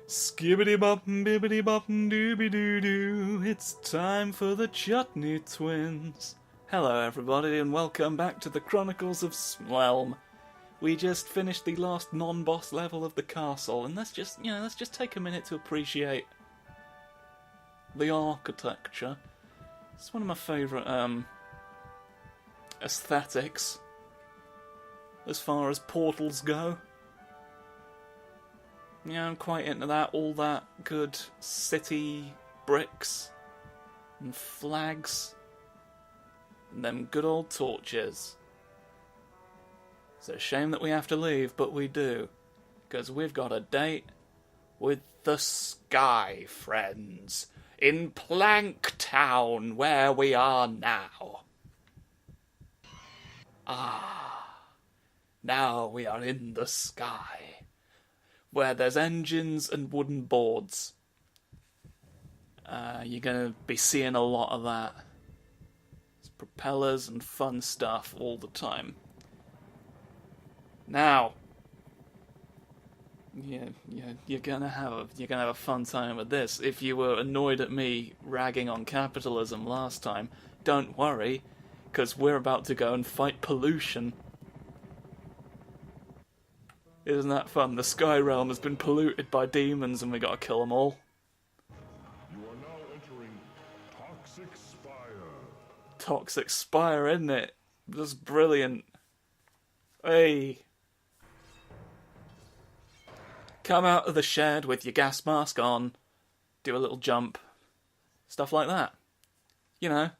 Skibbity bop bibbity bop dooby doo doo. It's time for the Chutney Twins. Hello everybody and welcome back to the Chronicles of Smlelm. We just finished the last non-boss level of the castle, and let's just take a minute to appreciate the architecture. It's one of my favourite aesthetics as far as portals go. Yeah, I'm quite into that, all that good city bricks and flags and them good old torches. It's a shame that we have to leave, but we do, because we've got a date with the Sky Friends in Plank Town, where we are now. Now we are in the sky, where there's engines and wooden boards. You're going to be seeing a lot of that. It's propellers and fun stuff all the time. Now, you're gonna have a fun time with this. If you were annoyed at me ragging on capitalism last time, don't worry, because we're about to go and fight pollution. Isn't that fun? The Sky Realm has been polluted by demons and we gotta kill them all. You are now entering Toxic Spire. Toxic Spire, isn't it? Just brilliant. Hey. Come out of the shed with your gas mask on. Do a little jump. Stuff like that. You know.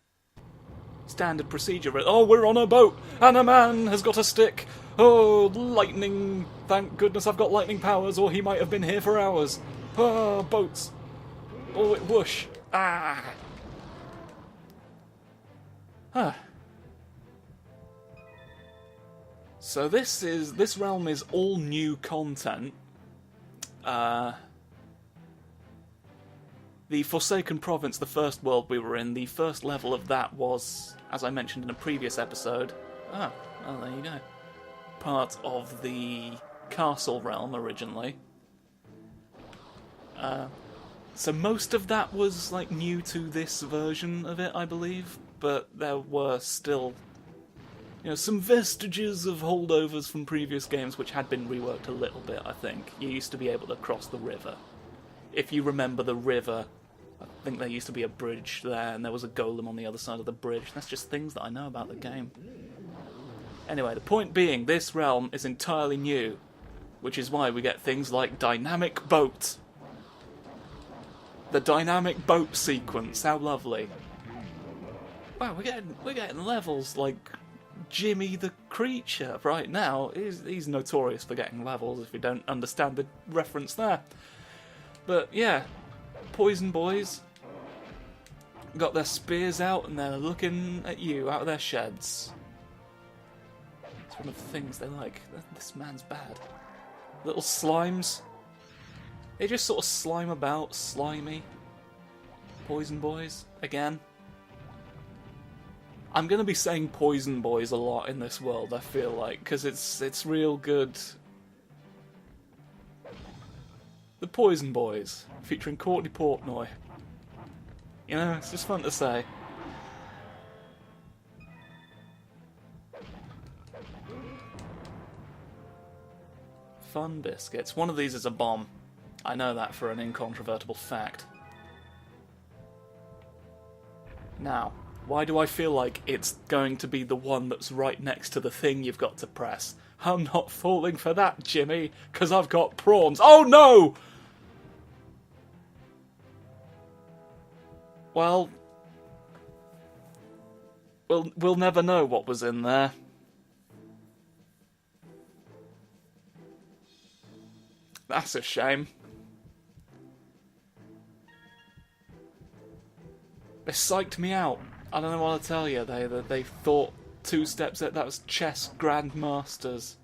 Standard procedure. Oh, we're on a boat, and a man has got a stick. Oh, lightning. Thank goodness I've got lightning powers, or he might have been here for hours. Oh, boats. Oh, it whoosh. Ah. Huh. So this realm is all new content. The Forsaken Province, the first world we were in, the first level of that was, as I mentioned in a previous episode, well, there you go, part of the castle realm originally. So most of that was like new to this version of it, I believe, but there were still, some vestiges of holdovers from previous games which had been reworked a little bit, I think. You used to be able to cross the river. If you remember the river, I think there used to be a bridge there, and there was a golem on the other side of the bridge. That's just things that I know about the game. Anyway, the point being, this realm is entirely new, which is why we get things like dynamic boat. The dynamic boat sequence, how lovely. Wow, we're getting levels like Jimmy the Creature right now. He's notorious for getting levels if you don't understand the reference there. But yeah, Poison Boys got their spears out and they're looking at you out of their sheds. It's one of the things they like. This man's bad. Little slimes. They just sort of slime about, slimy. Poison Boys, again. I'm going to be saying Poison Boys a lot in this world, I feel like, because it's real good. The Poison Boys, featuring Courtney Portnoy. It's just fun to say. Fun biscuits. One of these is a bomb. I know that for an incontrovertible fact. Now, why do I feel like it's going to be the one that's right next to the thing you've got to press? I'm not falling for that, Jimmy, because I've got prawns. Oh no! Well, we'll never know what was in there. That's a shame. They psyched me out. I don't know what to tell you. They thought 2 steps that was chess grandmasters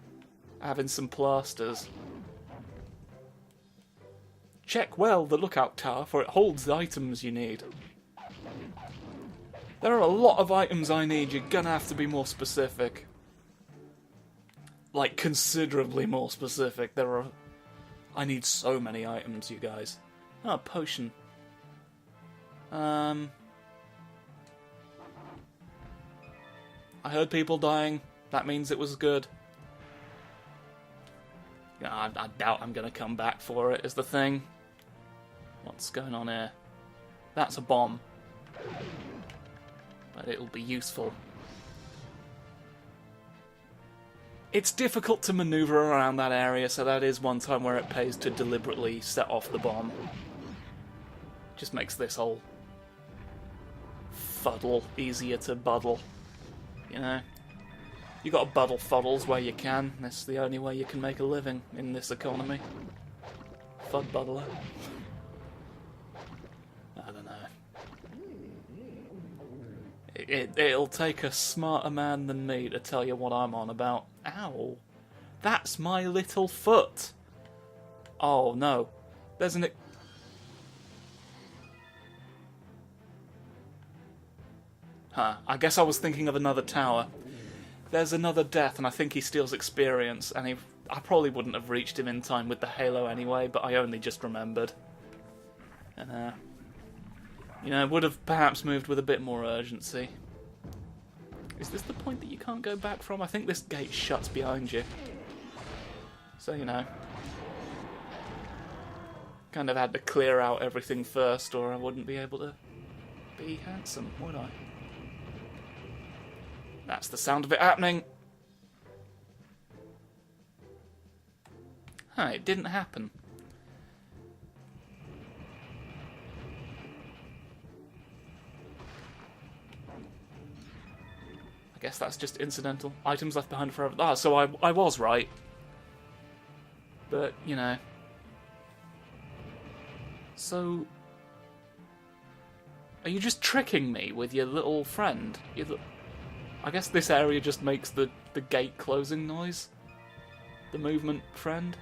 having some plasters. Check well the lookout tower, for it holds the items you need. There are a lot of items I need. You're gonna have to be more specific. Like, considerably more specific. There are I need so many items, you guys. Oh, potion. I heard people dying. That means it was good. Yeah, I doubt I'm going to come back for it, is the thing. What's going on here? That's a bomb. But it'll be useful. It's difficult to maneuver around that area, so that is one time where it pays to deliberately set off the bomb. Just makes this whole fuddle easier to buddle. You know? You gotta buddle fuddles where you can. That's the only way you can make a living in this economy. Fud buddler. I don't know. It'll take a smarter man than me to tell you what I'm on about. Ow. That's my little foot. Oh no. There's an... Huh. I guess I was thinking of another tower. There's another death, and I think he steals experience, and I probably wouldn't have reached him in time with the halo anyway, but I only just remembered. And, you know, would have perhaps moved with a bit more urgency. Is this the point that you can't go back from? I think this gate shuts behind you. So, you know. Kind of had to clear out everything first, or I wouldn't be able to be handsome, would I? That's the sound of it happening. Huh, it didn't happen. I guess that's just incidental. Items left behind forever. Ah, so I was right. But, you know. So... Are you just tricking me with your little friend? I guess this area just makes the gate closing noise. The movement friend.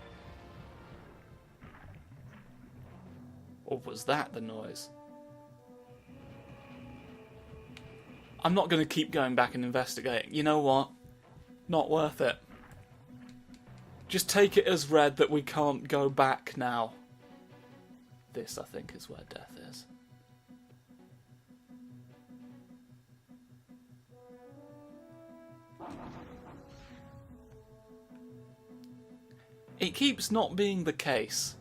Or was that the noise? I'm not going to keep going back and investigating. You know what? Not worth it. Just take it as read that we can't go back now. This, I think, is where death is. It keeps not being the case.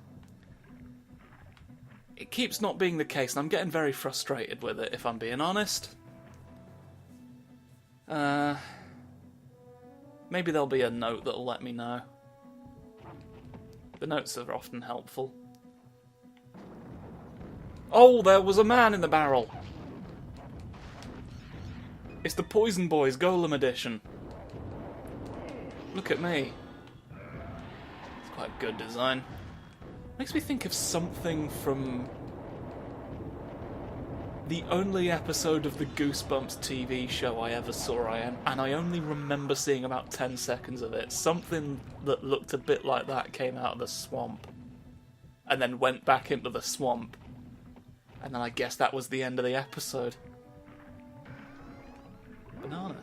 It keeps not being the case, and I'm getting very frustrated with it, if I'm being honest. Maybe there'll be a note that'll let me know. The notes are often helpful. Oh, there was a man in the barrel! It's the Poison Boys Golem edition. Look at me. It's quite a good design. Makes me think of something from the only episode of the Goosebumps TV show I ever saw, and I only remember seeing about 10 seconds of it. Something that looked a bit like that came out of the swamp, and then went back into the swamp, and then I guess that was the end of the episode. Banana.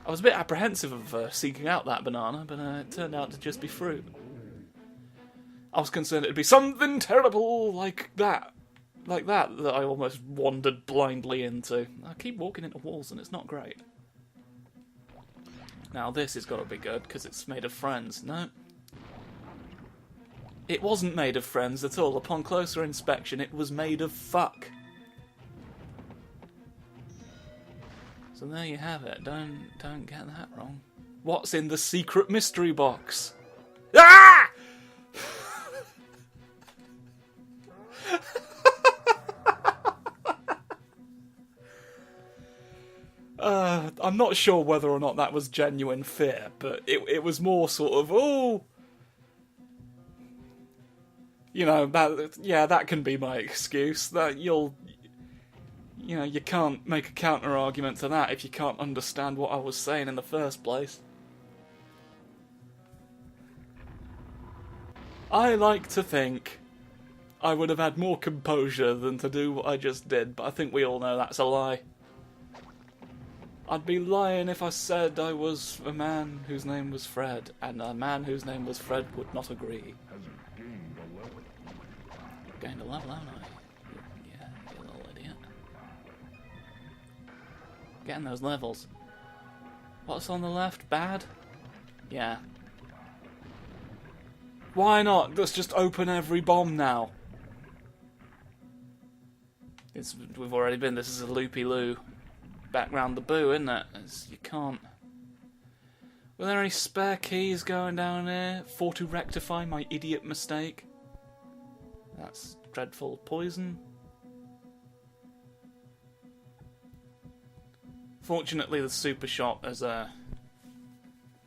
I was a bit apprehensive of seeking out that banana, but it turned out to just be fruit. I was concerned it'd be something terrible like that I almost wandered blindly into. I keep walking into walls and it's not great. Now this has got to be good, because it's made of friends. No. It wasn't made of friends at all. Upon closer inspection, it was made of fuck. So there you have it. Don't get that wrong. What's in the secret mystery box? Ah! I'm not sure whether or not that was genuine fear, but it was more sort of, oh, you know, that can be my excuse. That you can't make a counter argument to that if you can't understand what I was saying in the first place. I like to think I would have had more composure than to do what I just did, but I think we all know that's a lie. I'd be lying if I said I was a man whose name was Fred, and a man whose name was Fred would not agree. Has gained a level. Gained a level, haven't I? Yeah, you little idiot. Getting those levels. What's on the left? Bad? Yeah. Why not? Let's just open every bomb now. We've already been. This is a loopy-loo. Back round the boo, isn't it? You can't. Were there any spare keys going down here for to rectify my idiot mistake? That's dreadful poison. Fortunately, the super shot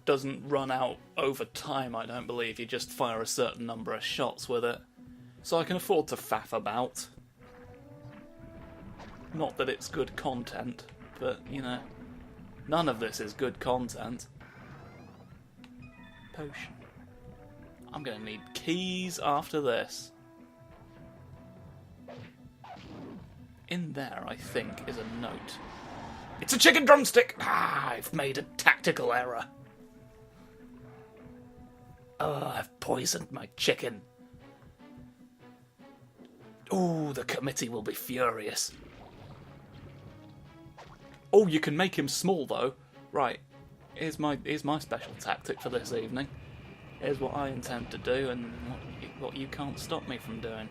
doesn't run out over time, I don't believe. You just fire a certain number of shots with it. So I can afford to faff about. Not that it's good content, but, you know, none of this is good content. Potion. I'm gonna need keys after this. In there, I think, is a note. It's a chicken drumstick! Ah, I've made a tactical error. Oh, I've poisoned my chicken. Ooh, the committee will be furious. Oh, you can make him small, though. Right, here's my special tactic for this evening. Here's what I intend to do, and what you can't stop me from doing.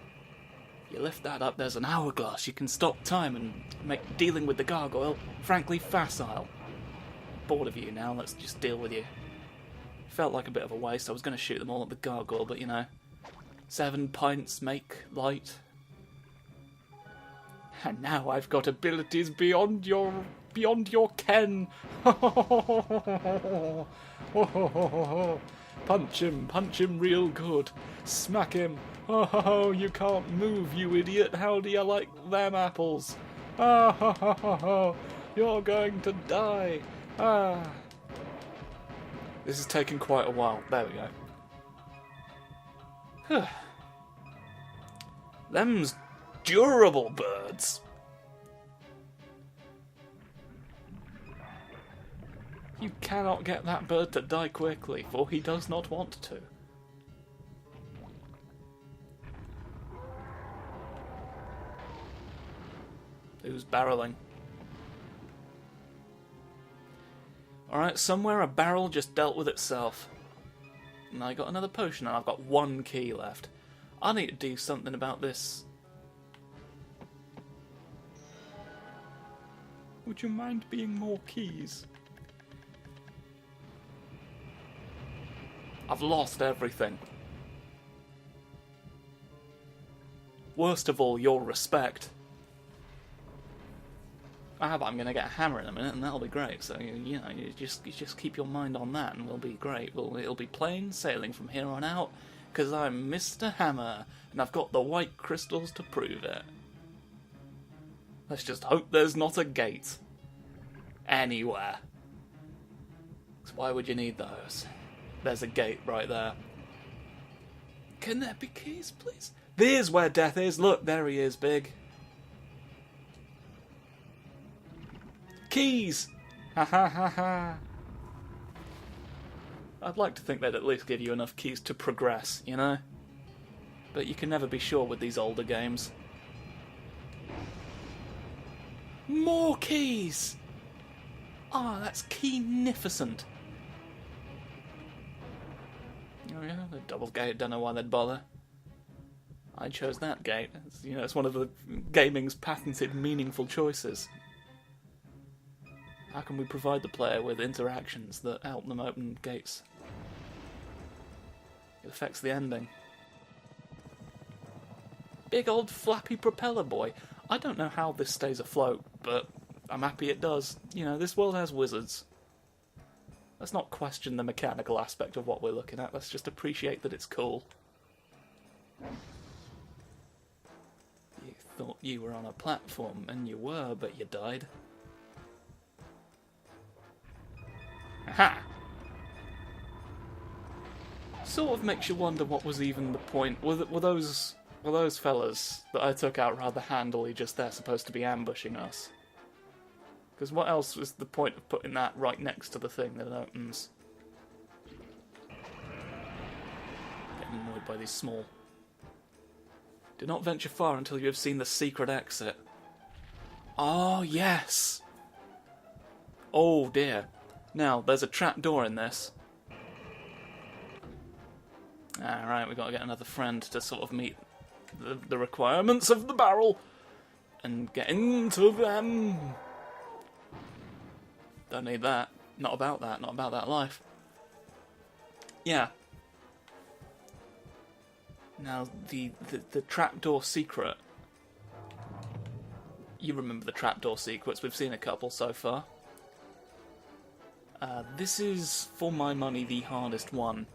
You lift that up, there's an hourglass. You can stop time and make dealing with the gargoyle frankly facile. Bored of you now, let's just deal with you. Felt like a bit of a waste. I was going to shoot them all at the gargoyle, but you know, 7 pints make light. And now I've got abilities beyond your ken. Punch him real good. Smack him. Oh, you can't move, you idiot. How do you like them apples? You're going to die. This is taking quite a while. There we go. Them's durable birds. You cannot get that bird to die quickly, for he does not want to. Who's barreling? Alright, somewhere a barrel just dealt with itself. And I got another potion and I've got 1 key left. I need to do something about this. Would you mind being more keys? I've lost everything. Worst of all, your respect. But I'm going to get a hammer in a minute, and that'll be great. So you know, you just keep your mind on that, and we'll be great. It'll be plain sailing from here on out, because I'm Mr. Hammer, and I've got the white crystals to prove it. Let's just hope there's not a gate anywhere. So why would you need those? There's a gate right there. Can there be keys, please? There's where death is. Look, there he is, big. Keys! Ha ha ha ha. I'd like to think they'd at least give you enough keys to progress, you know? But you can never be sure with these older games. More keys! Ah, that's keynificent. Oh yeah, the double gate, don't know why they'd bother. I chose that gate. It's one of the gaming's patented meaningful choices. How can we provide the player with interactions that help them open gates? It affects the ending. Big old flappy propeller boy. I don't know how this stays afloat, but I'm happy it does. You know, this world has wizards. Let's not question the mechanical aspect of what we're looking at, let's just appreciate that it's cool. You thought you were on a platform, and you were, but you died. Aha! Sort of makes you wonder what was even the point. Were those fellas that I took out rather handily just there supposed to be ambushing us? Because what else was the point of putting that right next to the thing that it opens? Getting annoyed by these small... Do not venture far until you have seen the secret exit. Oh, yes! Oh, dear. Now, there's a trapdoor in this. Alright, we've got to get another friend to sort of meet the requirements of the barrel. And get into them. Don't need that. Not about that. Not about that life. Yeah. Now, the trapdoor secret. You remember the trapdoor secrets. We've seen a couple so far. This is, for my money, the hardest one.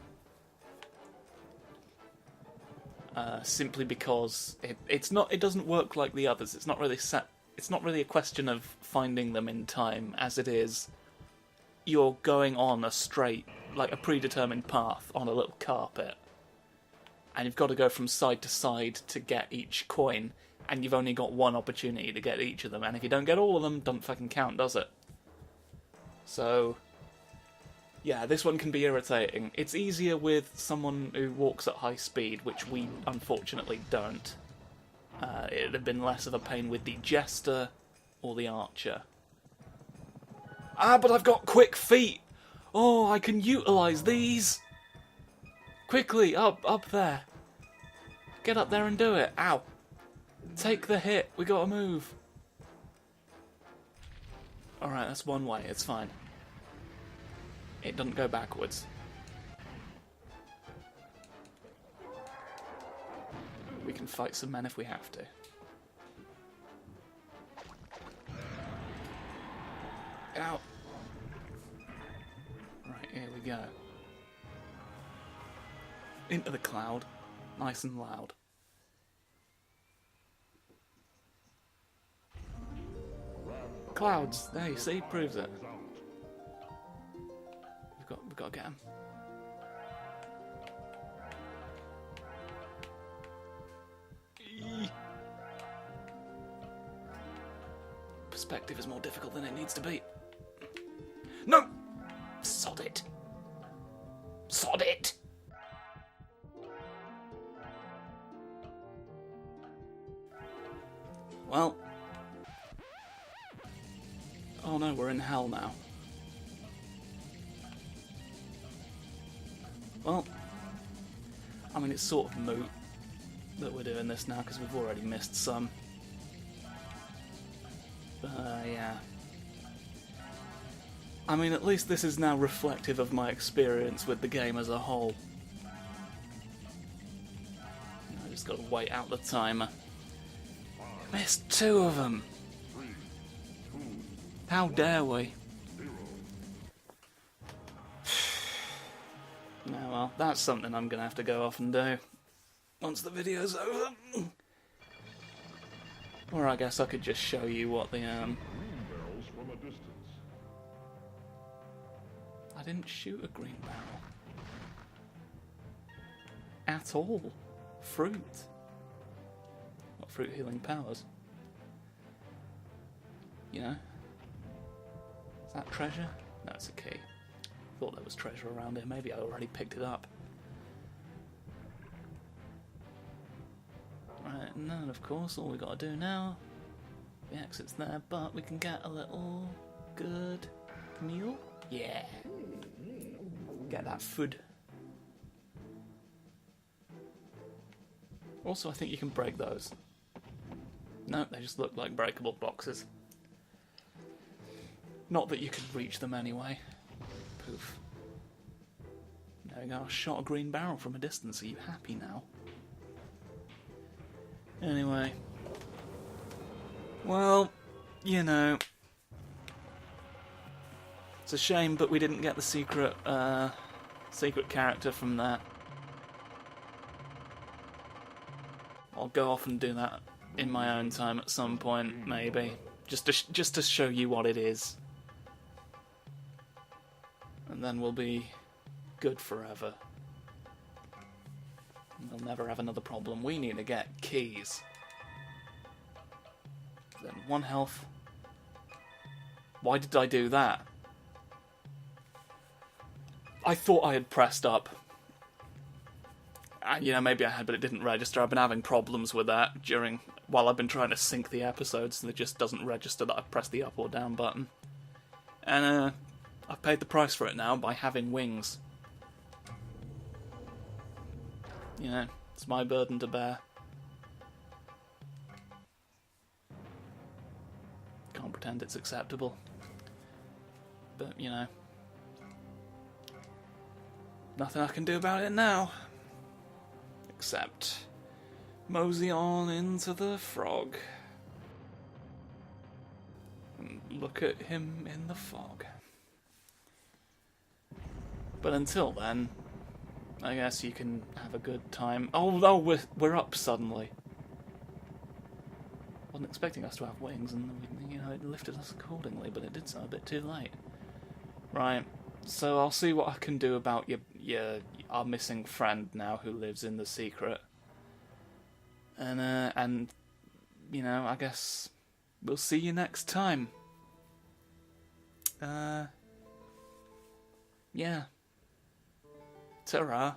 Simply because it doesn't work like the others. It's not really set. It's not really a question of finding them in time, as it is. You're going on a straight, like a predetermined path on a little carpet. And you've got to go from side to side to get each coin, and you've only got one opportunity to get each of them, and if you don't get all of them, don't fucking count, does it? So, yeah, this one can be irritating. It's easier with someone who walks at high speed, which we unfortunately don't. It'd have been less of a pain with the jester or the archer. Ah, but I've got quick feet! Oh, I can utilise these! Quickly, up there. Get up there and do it. Ow. Take the hit. We gotta move. Alright, that's one way. It's fine. It doesn't go backwards. We can fight some men if we have to. Ow. Right, here we go. Into the cloud, nice and loud. Clouds, there you see, proves it. We've got to get him. Perspective is more difficult than it needs to be. No! Sod it. Sod it! Well. Oh no, we're in hell now. Well. I mean, it's sort of moot that we're doing this now because we've already missed some. Yeah. I mean, at least this is now reflective of my experience with the game as a whole. I just gotta wait out the timer. Missed two of them. How dare we? No, well, that's something I'm gonna have to go off and do once the video's over. Or I guess I could just show you what the I didn't shoot a green barrel at all. Fruit. What fruit healing powers? You know? Is that treasure? No, it's a key. Thought there was treasure around here. Maybe I already picked it up. Right, and then of course all we gotta do now, the exit's there, but we can get a little good meal. Yeah. Get that food. Also, I think you can break those. No, they just look like breakable boxes. Not that you can reach them anyway. Poof. There we go, I shot a green barrel from a distance. Are you happy now? Anyway. Well, you know. It's a shame, but we didn't get the secret character from that. I'll go off and do that in my own time at some point, maybe. Just to show you what it is. And then we'll be good forever. We'll never have another problem. We need to get keys. Then 1 health. Why did I do that? I thought I had pressed up. And, you know, maybe I had, but it didn't register. I've been having problems with that while I've been trying to sync the episodes, and it just doesn't register that I've pressed the up or down button. And, I've paid the price for it now by having wings. You know, it's my burden to bear. Can't pretend it's acceptable. But, you know, nothing I can do about it now. Except mosey on into the frog. And look at him in the fog. But until then, I guess you can have a good time. Oh, we're up suddenly. Wasn't expecting us to have wings, and you know, it lifted us accordingly, but it did so a bit too late. Right, so I'll see what I can do about our missing friend now who lives in the secret. And you know, I guess we'll see you next time. Yeah. Ta-ra.